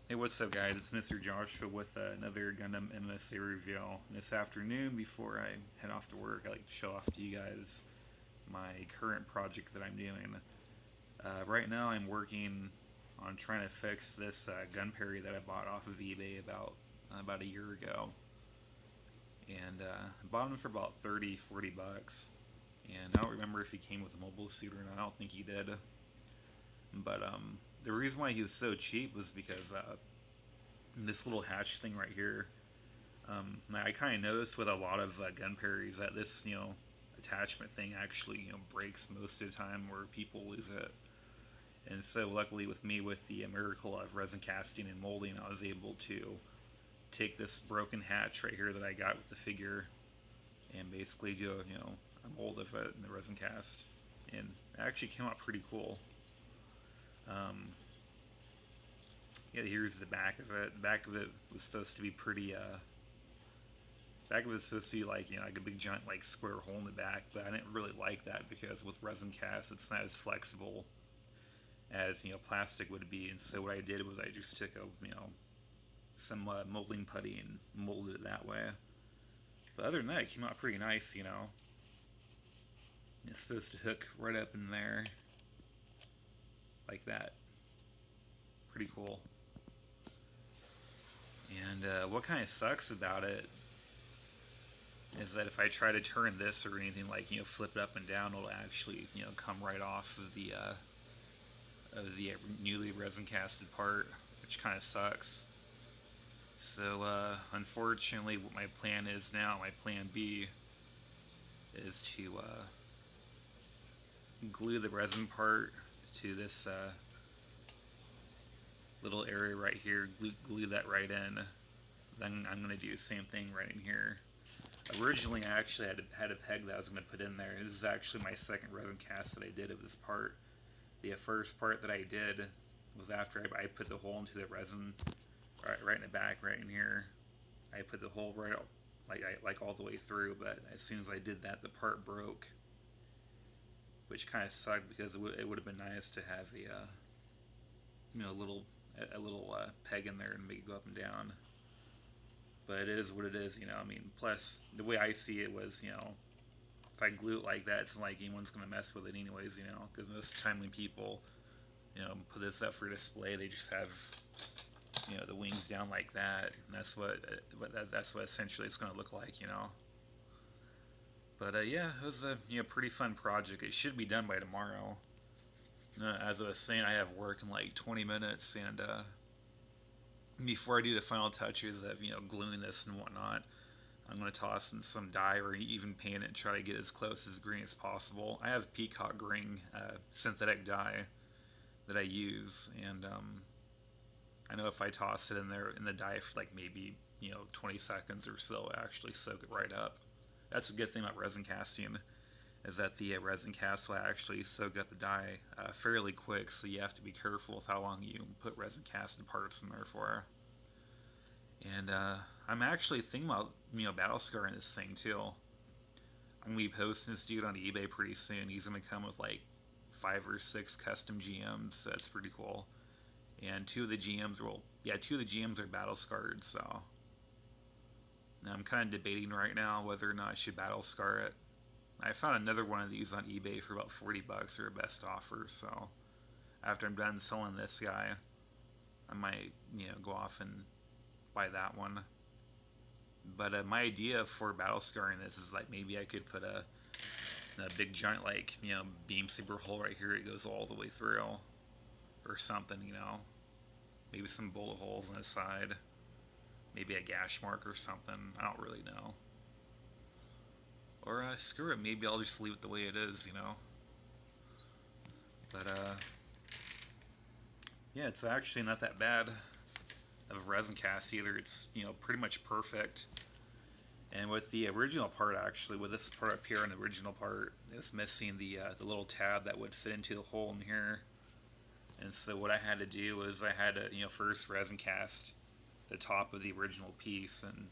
Hey, what's up, guys? It's Mr. Joshua with another Gundam msia review. This afternoon, before I head off to work, I like to show off to you guys my current project that I'm doing. Right now, I'm working on trying to fix this Gunperry that I bought off of eBay about a year ago, and I bought him for about 30, 40 bucks. And I don't remember if he came with a mobile suit or not. I don't think he did. But the reason why he was so cheap was because this little hatch thing right here. I kind of noticed with a lot of Gunperries that this, attachment thing actually, breaks most of the time where people lose it. And so, luckily, with me, with the miracle of resin casting and molding, I was able to take this broken hatch right here that I got with the figure and basically do, a mold of it in the resin cast. And it actually came out pretty cool. Um, yeah, here's the back of it. The back of it was supposed to be pretty back of it was supposed to be like like a big giant like square hole in the back, but I didn't really like that because with resin cast it's not as flexible as plastic would be. And so what I did was I just took a some molding putty and molded it that way. But other than that, it came out pretty nice. It's supposed to hook right up in there like that. Pretty cool. And what kind of sucks about it is that if I try to turn this or anything like flip it up and down, it'll actually come right off of the newly resin casted part, which kind of sucks. So unfortunately, what my plan is now, my plan B, is to glue the resin part to this little area right here, glue that right in. Then I'm going to do the same thing right in here. Originally, I actually had a peg that I was going to put in there. This is actually my second resin cast that I did of this part. The first part that I did was after I put the hole into the resin right in the back, right in here. I put the hole right like all the way through, but as soon as I did that, the part broke, which kind of sucked because it would have been nice to have a little peg in there and make it go up and down. But it is what it is. I mean, plus the way I see it was, if I glue it like that, it's not like anyone's gonna mess with it anyways. Because most of the time when people, put this up for display, they just have, the wings down like that, and that's what essentially it's gonna look like. But yeah, it was a pretty fun project. It should be done by tomorrow. As I was saying, I have work in like 20 minutes, and before I do the final touches of gluing this and whatnot, I'm going to toss in some dye or even paint it and try to get as close as green as possible. I have peacock green synthetic dye that I use, and I know if I toss it in there in the dye for like maybe 20 seconds or so, I actually soak it right up. That's a good thing about resin casting, is that the resin cast will actually soak up the dye fairly quick, so you have to be careful with how long you put resin casted parts in there for. And I'm actually thinking about battle scarring this thing too. I'm gonna be posting this dude on eBay pretty soon. He's gonna come with like 5 or 6 custom GMs, so that's pretty cool. And two of the GMs are battle scarred, so now I'm kind of debating right now whether or not I should battle scar it. I found another one of these on eBay for about 40 bucks or a best offer, so after I'm done selling this guy, I might, go off and buy that one. But my idea for battle scarring this is like maybe I could put a big giant like beam saber hole right here. It goes all the way through, or something. Maybe some bullet holes on the side. Maybe a gash mark or something. I don't really know. Or screw it. Maybe I'll just leave it the way it is. But yeah, it's actually not that bad of a resin cast either. It's pretty much perfect. And with the original part, actually, with this part up here in the original part, it's missing the little tab that would fit into the hole in here. And so what I had to do was I had to first resin cast the top of the original piece and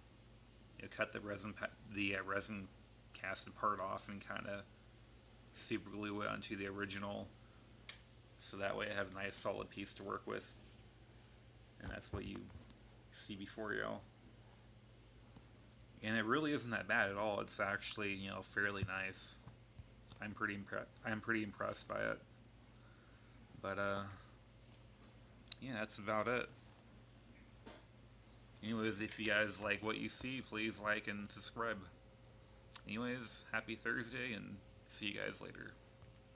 cut the resin casted part off and kind of super glue it onto the original, so that way I have a nice solid piece to work with. And that's what you see before you. And it really isn't that bad at all. It's actually, you know, fairly nice. I'm pretty impressed by it. But yeah, that's about it. Anyways, if you guys like what you see, please like and subscribe. Anyways, happy Thursday and see you guys later.